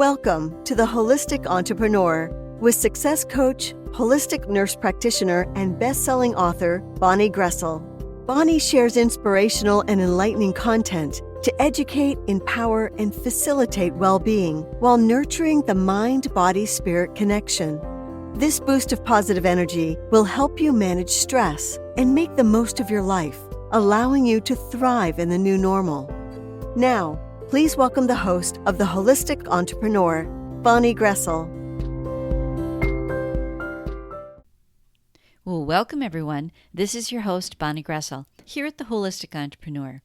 Welcome to The Holistic Entrepreneur with success coach, holistic nurse practitioner, and best-selling author, Bonnie Groessl. Bonnie shares inspirational and enlightening content to educate, empower, and facilitate well-being while nurturing the mind-body-spirit connection. This boost of positive energy will help you manage stress and make the most of your life, allowing you to thrive in the new normal. Now, please welcome the host of The Holistic Entrepreneur, Bonnie Groessl. Well, welcome everyone. This is your host, Bonnie Groessl, here at The Holistic Entrepreneur.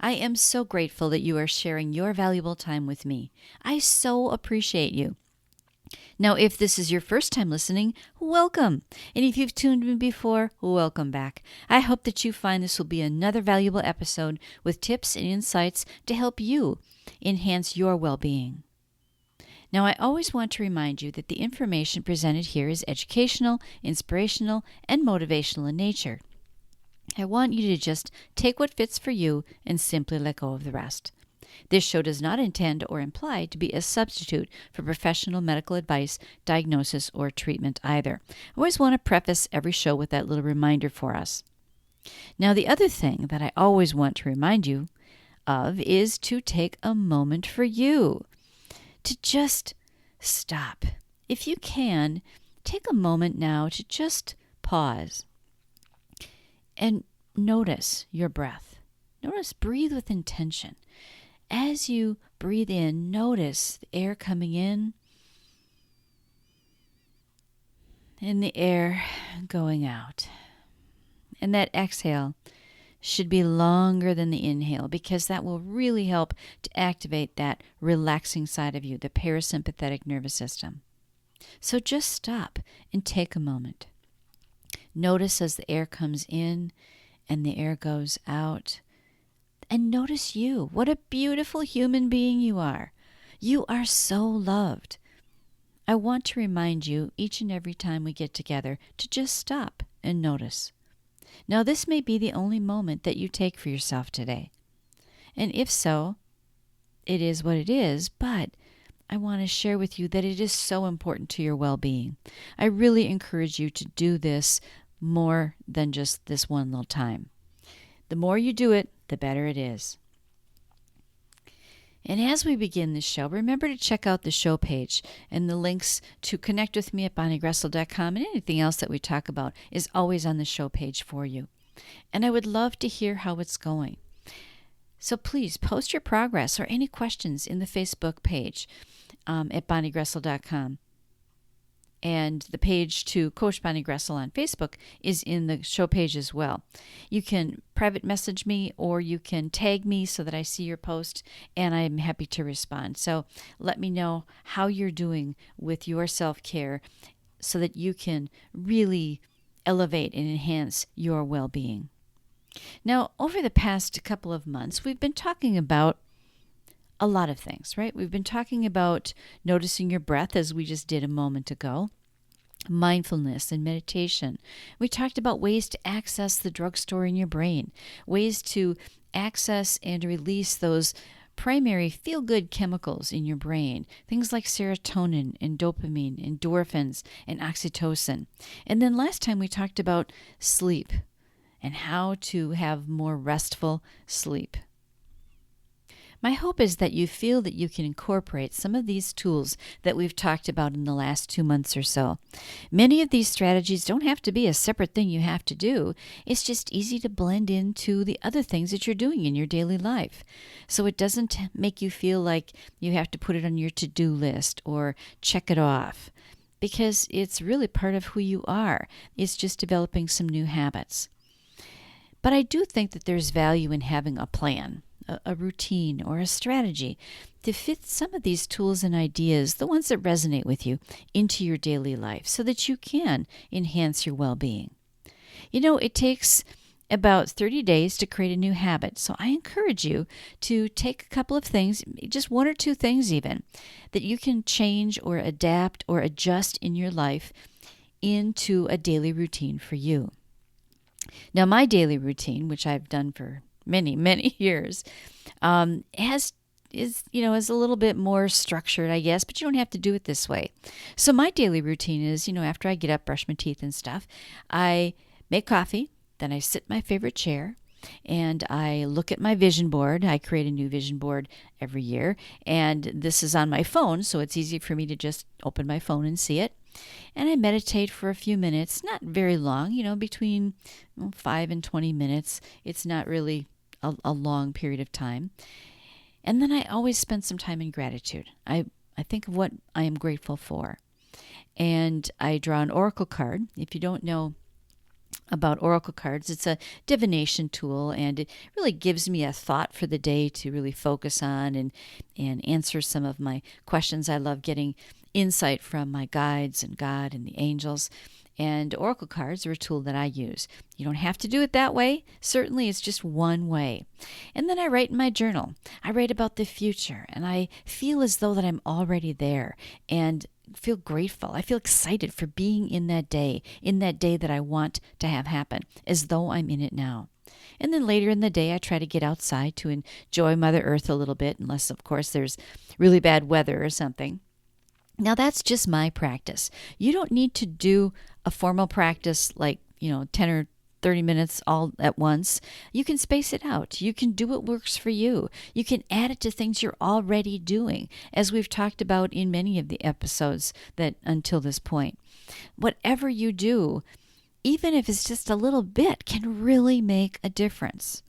I am so grateful that you are sharing your valuable time with me. I so appreciate you. Now, if this is your first time listening, welcome. And if you've tuned in before, welcome back. I hope that you find this will be another valuable episode with tips and insights to help you enhance your well-being. Now, I always want to remind you that the information presented here is educational, inspirational, and motivational in nature. I want you to just take what fits for you and simply let go of the rest. This show does not intend or imply to be a substitute for professional medical advice, diagnosis, or treatment either. I always want to preface every show with that little reminder for us. Now, the other thing that I always want to remind you of is to take a moment for you, to just stop. If you can, take a moment now to just pause and notice your breath. Breathe with intention. As you breathe in, notice the air coming in and the air going out. And that exhale should be longer than the inhale because that will really help to activate that relaxing side of you, the parasympathetic nervous system. So just stop and take a moment. Notice as the air comes in and the air goes out. And notice you. What a beautiful human being you are. You are so loved. I want to remind you each and every time we get together to just stop and notice. Now, this may be the only moment that you take for yourself today. And if so, it is what it is, but I want to share with you that it is so important to your well-being. I really encourage you to do this more than just this one little time. The more you do it, the better it is. And as we begin this show, remember to check out the show page, and the links to connect with me at bonniegroessl.com and anything else that we talk about is always on the show page for you. And I would love to hear how it's going. So please post your progress or any questions in the Facebook page at bonniegroessl.com. And the page to Coach Bonnie Groessl on Facebook is in the show page as well. You can private message me or you can tag me so that I see your post, and I'm happy to respond. So let me know how you're doing with your self-care so that you can really elevate and enhance your well-being. Now, over the past couple of months, we've been talking about a lot of things, right? We've been talking about noticing your breath, as we just did a moment ago, mindfulness and meditation. We talked about ways to access the drugstore in your brain, ways to access and release those primary feel-good chemicals in your brain, things like serotonin and dopamine, endorphins and oxytocin. And then last time we talked about sleep and how to have more restful sleep. My hope is that you feel that you can incorporate some of these tools that we've talked about in the last 2 months or so. Many of these strategies don't have to be a separate thing you have to do. It's just easy to blend into the other things that you're doing in your daily life. So it doesn't make you feel like you have to put it on your to-do list or check it off, because it's really part of who you are. It's just developing some new habits. But I do think that there's value in having a plan, a routine, or a strategy to fit some of these tools and ideas, the ones that resonate with you, into your daily life so that you can enhance your well-being. You know, it takes about 30 days to create a new habit, so I encourage you to take a couple of things, just 1 or 2 things even, that you can change or adapt or adjust in your life into a daily routine for you. Now, my daily routine, which I've done for many, many years, has is a little bit more structured, I guess, but you don't have to do it this way. So my daily routine is, after I get up, brush my teeth and stuff, I make coffee, then I sit in my favorite chair, and I look at my vision board. I create a new vision board every year, and this is on my phone, so it's easy for me to just open my phone and see it. And I meditate for a few minutes, not very long, between 5 and 20 minutes. It's not really a long period of time. And then I always spend some time in gratitude. I think of what I am grateful for. And I draw an oracle card. If you don't know about oracle cards, it's a divination tool, and it really gives me a thought for the day to really focus on and answer some of my questions. I love getting insight from my guides and God and the angels. And oracle cards are a tool that I use. You don't have to do it that way. Certainly, it's just one way. And then I write in my journal. I write about the future, and I feel as though that I'm already there and feel grateful. I feel excited for being in that day that I want to have happen, as though I'm in it now. And then later in the day, I try to get outside to enjoy Mother Earth a little bit, unless, of course, there's really bad weather or something. Now, that's just my practice. You don't need to do a formal practice like, 10 or 30 minutes all at once. You can space it out. You can do what works for you. You can add it to things you're already doing, as we've talked about in many of the episodes that until this point. Whatever you do, even if it's just a little bit, can really make a difference.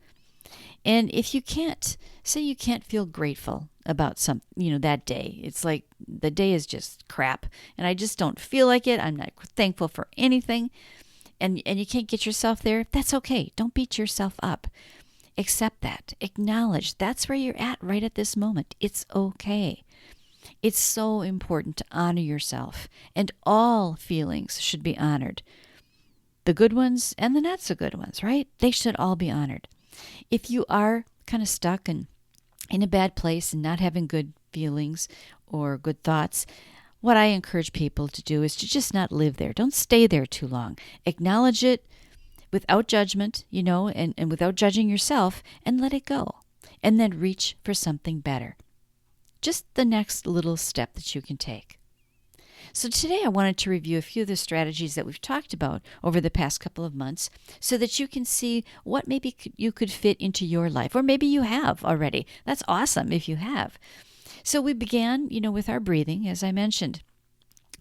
And if you can't, say you can't feel grateful about that day. It's like the day is just crap and I just don't feel like it. I'm not thankful for anything. And you can't get yourself there. That's okay. Don't beat yourself up. Accept that. Acknowledge that's where you're at right at this moment. It's okay. It's so important to honor yourself, and all feelings should be honored. The good ones and the not so good ones, right? They should all be honored. If you are kind of stuck and in a bad place and not having good feelings or good thoughts, what I encourage people to do is to just not live there. Don't stay there too long. Acknowledge it without judgment, and without judging yourself, and let it go. And then reach for something better. Just the next little step that you can take. So today I wanted to review a few of the strategies that we've talked about over the past couple of months so that you can see what maybe you could fit into your life, or maybe you have already. That's awesome if you have. So we began, with our breathing, as I mentioned,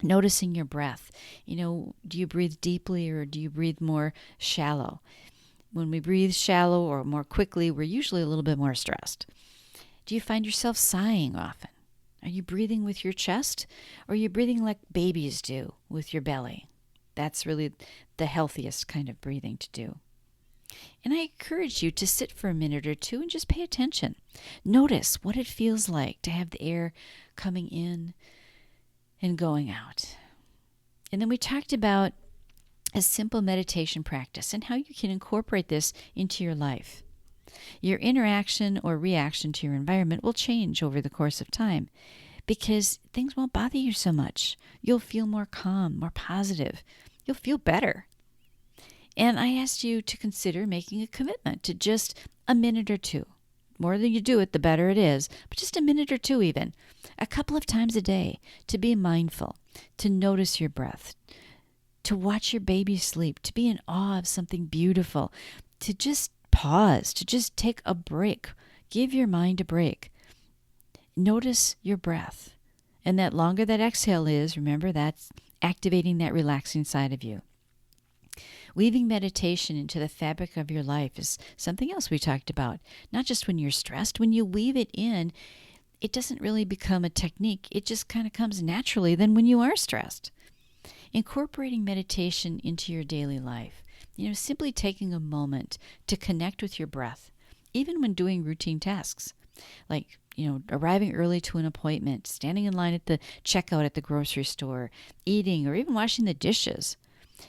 noticing your breath. Do you breathe deeply or do you breathe more shallow? When we breathe shallow or more quickly, we're usually a little bit more stressed. Do you find yourself sighing often? Are you breathing with your chest, or are you breathing like babies do with your belly? That's really the healthiest kind of breathing to do. And I encourage you to sit for a minute or two and just pay attention. Notice what it feels like to have the air coming in and going out. And then we talked about a simple meditation practice and how you can incorporate this into your life. Your interaction or reaction to your environment will change over the course of time because things won't bother you so much. You'll feel more calm, more positive. You'll feel better. And I asked you to consider making a commitment to just a minute or two. More than you do it, the better it is, but just a minute or two even, a couple of times a day, to be mindful, to notice your breath, to watch your baby sleep, to be in awe of something beautiful, to just pause, to just take a break. Give your mind a break. Notice your breath. And that longer that exhale is, remember, that's activating that relaxing side of you. Weaving meditation into the fabric of your life is something else we talked about. Not just when you're stressed. When you weave it in, it doesn't really become a technique. It just kind of comes naturally then when you are stressed. Incorporating meditation into your daily life. Simply taking a moment to connect with your breath, even when doing routine tasks. Like, arriving early to an appointment, standing in line at the checkout at the grocery store, eating, or even washing the dishes.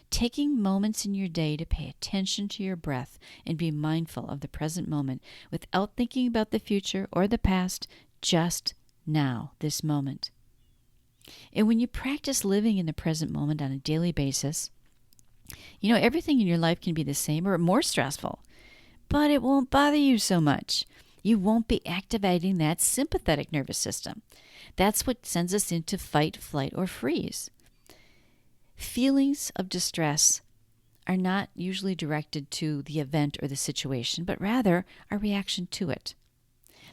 Taking moments in your day to pay attention to your breath and be mindful of the present moment without thinking about the future or the past, just now, this moment. And when you practice living in the present moment on a daily basis, everything in your life can be the same or more stressful, but it won't bother you so much. You won't be activating that sympathetic nervous system. That's what sends us into fight, flight, or freeze. Feelings of distress are not usually directed to the event or the situation, but rather our reaction to it,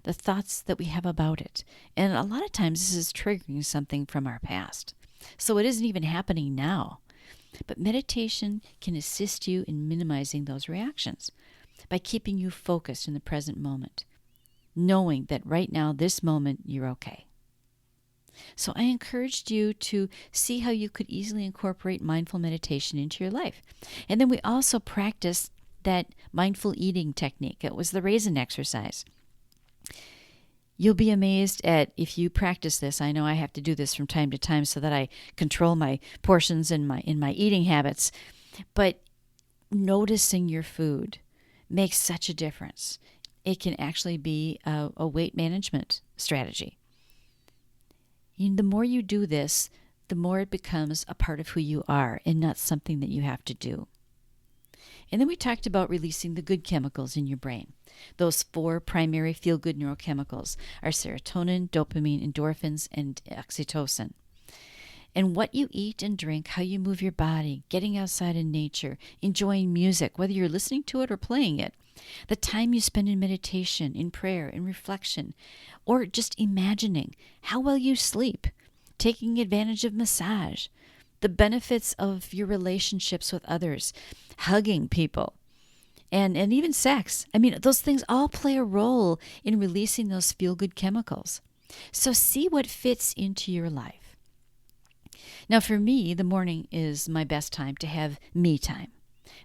the thoughts that we have about it. And a lot of times this is triggering something from our past. So it isn't even happening now. But meditation can assist you in minimizing those reactions by keeping you focused in the present moment, knowing that right now, this moment, you're okay. So I encouraged you to see how you could easily incorporate mindful meditation into your life. And then we also practiced that mindful eating technique. It was the raisin exercise. You'll be amazed at if you practice this. I know I have to do this from time to time so that I control my portions in my eating habits. But noticing your food makes such a difference. It can actually be a weight management strategy. The more you do this, the more it becomes a part of who you are and not something that you have to do. And then we talked about releasing the good chemicals in your brain. Those 4 primary feel-good neurochemicals are serotonin, dopamine, endorphins, and oxytocin. And what you eat and drink, how you move your body, getting outside in nature, enjoying music, whether you're listening to it or playing it, the time you spend in meditation, in prayer, in reflection, or just imagining how well you sleep, taking advantage of massage, the benefits of your relationships with others, hugging people, and even sex. I mean, those things all play a role in releasing those feel-good chemicals. So see what fits into your life. Now, for me, the morning is my best time to have me time.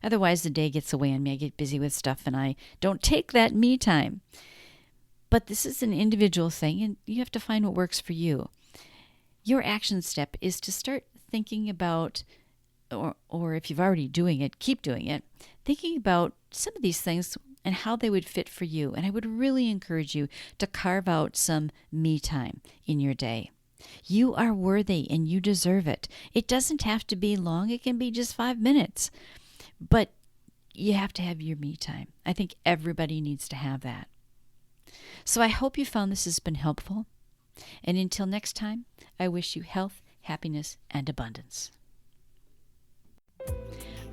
Otherwise, the day gets away on me. I get busy with stuff, and I don't take that me time. But this is an individual thing, and you have to find what works for you. Your action step is to start thinking about, or if you've already doing it, keep doing it, thinking about some of these things and how they would fit for you. And I would really encourage you to carve out some me time in your day. You are worthy and you deserve it. It doesn't have to be long. It can be just 5 minutes. But you have to have your me time. I think everybody needs to have that. So I hope you found this has been helpful. And until next time, I wish you health, happiness, and abundance.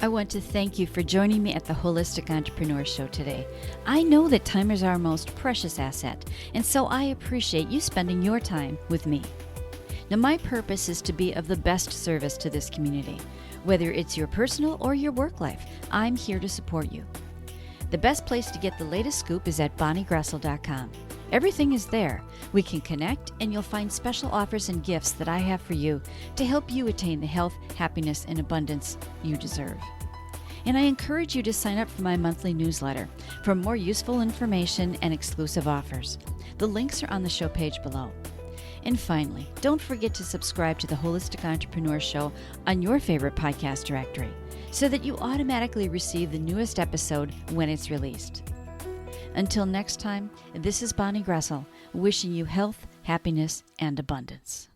I want to thank you for joining me at the Holistic Entrepreneur Show today. I know that time is our most precious asset, and so I appreciate you spending your time with me. Now, my purpose is to be of the best service to this community. Whether it's your personal or your work life, I'm here to support you. The best place to get the latest scoop is at bonniegroessl.com. Everything is there. We can connect, and you'll find special offers and gifts that I have for you to help you attain the health, happiness, and abundance you deserve. And I encourage you to sign up for my monthly newsletter for more useful information and exclusive offers. The links are on the show page below. And finally, don't forget to subscribe to the Holistic Entrepreneur Show on your favorite podcast directory so that you automatically receive the newest episode when it's released. Until next time, this is Bonnie Groessl, wishing you health, happiness, and abundance.